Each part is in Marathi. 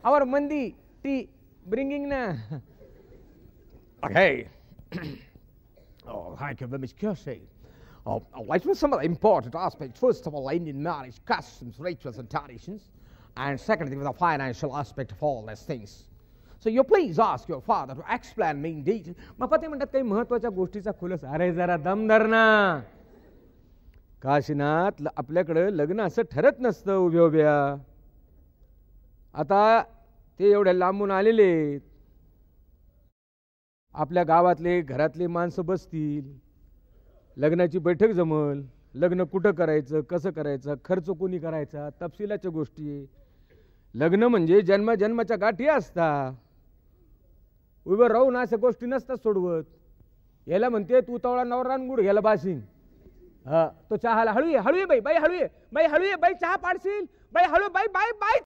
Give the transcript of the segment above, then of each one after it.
our Mandi tea bringing na. Okay. Oh, thank you very much, Kirsty. Let's look at some of the important aspects. First of all, Indian marriage, customs, rituals, and traditions. And secondly, the financial aspect of all these things. So you please ask your father to explain me in detail. मग पती म्हणतात काही महत्त्वाच्या गोष्टीचा खुलासा. अरे जरा दम धर ना. काशीनाथ आपल्याकडे लग्न असं ठरत नसतं उभ्या उभ्या. आता ते एवढ्या लांबून आलेले आपल्या गावातले घरातले माणसं बसतील, लग्नाची बैठक जमल, लग्न कुठं करायचं, कसं करायचं, खर्च कोणी करायचा, तपशिलाच्या गोष्टी. लग्न म्हणजे जन्मजन्माच्या गाठी असतात. उभं राहून अशा गोष्टी नसतात सोडवत. याला म्हणते तू तवळा नवरा गुड घ्यायला बाशिंग. हा तो चहाला हळू ये, हळू ये बाई, बाई हळू ये, बाई हळू ये, बाई चहा पाडशील, बाई हळू, बाई बाई बाई.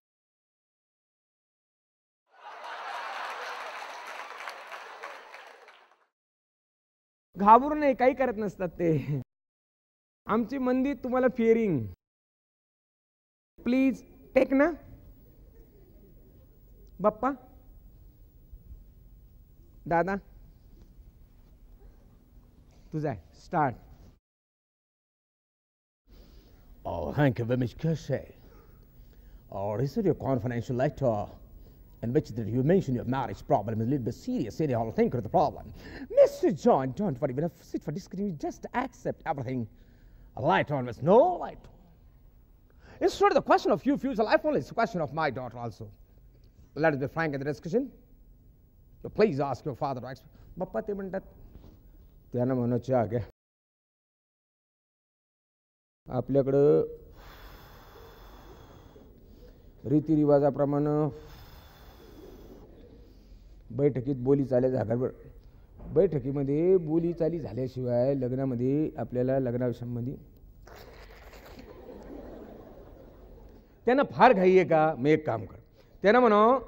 घाबरू नये, काही करत नसतात ते. आमची मंदी तुम्हाला फिअरिंग. प्लीज टेक ना बाप्पा. दादा तुझा start. Oh, thank you very much, Kirsty. This is your confidential letter in which you mention your marriage problem is a little bit serious. I'll think of the problem. Mr. John, don't worry. We'll sit for discussion. Just accept everything. A light on with no light on. It's not the question of your future life only. It's a question of my daughter also. Let us be frank in the discussion. So please ask your father to explain. Bappa te म्हणतात त्यांना म्हणायचे आगे आपल्याकडं रीतिरिवाजाप्रमाणे बैठकीत बोली चाली झाल्यावर बैठकीमध्ये बोली चाली झाल्याशिवाय लग्नामध्ये आपल्याला लग्नाविषयामध्ये त्यांना फार घाई आहे का. मी एक काम कर, त्यांना म्हणा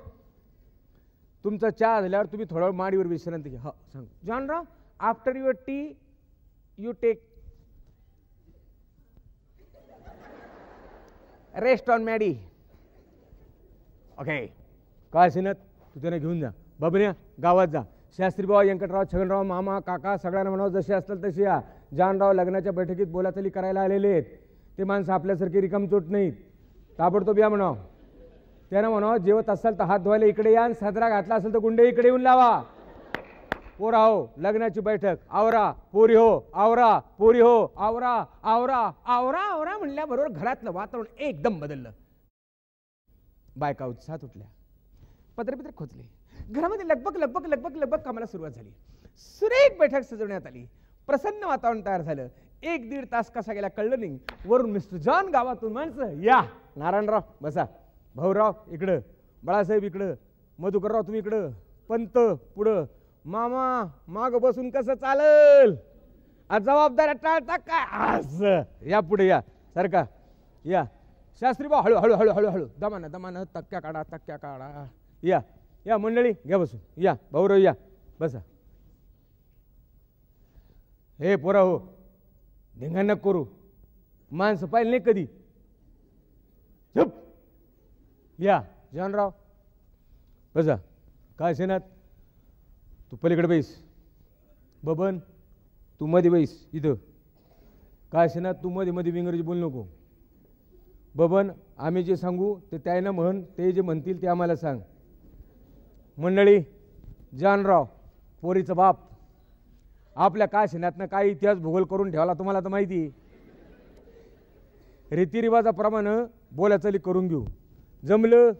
तुमचा चहा झाल्यावर तुम्ही थोडा माडीवर विश्रांती घ्या. हो सांग Johnrao, after your tea you take rest on Maddy. Okay काय सिनत तू त्यांना घेऊन जा. बाबन्या गावात जा. शास्त्रीबाबा, व्यंकटराव, छगनराव, मामा, काका सगळ्यांना म्हणावं जसे असतील तसे या. जानराव लग्नाच्या बैठकीत बोलाचाली करायला आलेले आहेत. ते माणसं आपल्यासारखी रिकामचोट नाहीत. ताबडतोब या म्हणावं. त्यांना म्हणावं जेवत असाल तर हात धुवायला इकडे या. सदरा घातला असेल तर गुंडे इकडे येऊन लावा. पोरा हो लग्नाची बैठक आवरा. पोरी हो आवरा. पोरी हो आवरा. आवरा आवरा आवरा म्हणल्याबरोबर घरातलं वातावरण एकदम बदललं. बायका उत्साहात उठल्या, पत्रपित्र खोचले. घरामध्ये लगबग लगबग लगबग लगबग कामाला सुरुवात झाली. सुरेख बैठक सजवण्यात आली. प्रसन्न वातावरण तयार झालं. 1-1.5 तास कसा गेला कळलं नाही. वरून मिस्टर जॉन गावातून माणसं या. नारायणराव बसा, भाऊराव इकडं, बाळासाहेब इकडं, मधुकरराव तुम्ही इकडं, पंत पुढं, मामा माग बसून कसं चालल, जबाबदाऱ्या टाळता काय, असं या पुढे या सारखा या. शास्त्रीबा हळू हळू हळू हळू हळू दमानं दमानं तक्क्या काढा तक्क्या काढा. या या मंडळी घ्या बसून. या भाऊराव या बसा. हे पोरा हो धिंगा नको करू. माणसं पाहिलं नाही कधी. चुप. या जानराव बसा. काय सेनात तू पलीकडे बैस. बबन तू मध्ये बैस इथं. काय सेनात तू मध्ये मध्ये इंग्रजी बोलू नको. बबन आम्ही जे सांगू ते त्यानं म्हण, ते जे म्हणतील ते आम्हाला सांग. मंडळी जानराव पोरीचा बाप आपल्या काशीनाथनं काय इतिहास भूगोल करून ठेवला तुम्हाला तर माहिती. रीतिरिवाजाप्रमाणे बोलाचाली करून घेऊ. जमलं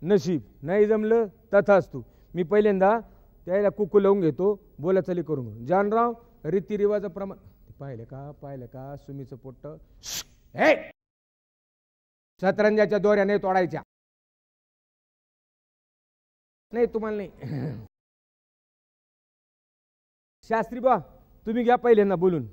नशीब, नाही जमलं तथास्तु. मी पहिल्यांदा त्याला कुकू लावून घेतो, बोलाचाली करून घेऊ. जानराव रीतिरिवाजाप्रमाणे पाहिलं का सुमीचं पोट्ट शतरंजाच्या दोऱ्याने तोडायच्या नाही तुम्हाला नाही. शास्त्री बा तुम्ही घ्या पहिल्यांदा बोलून.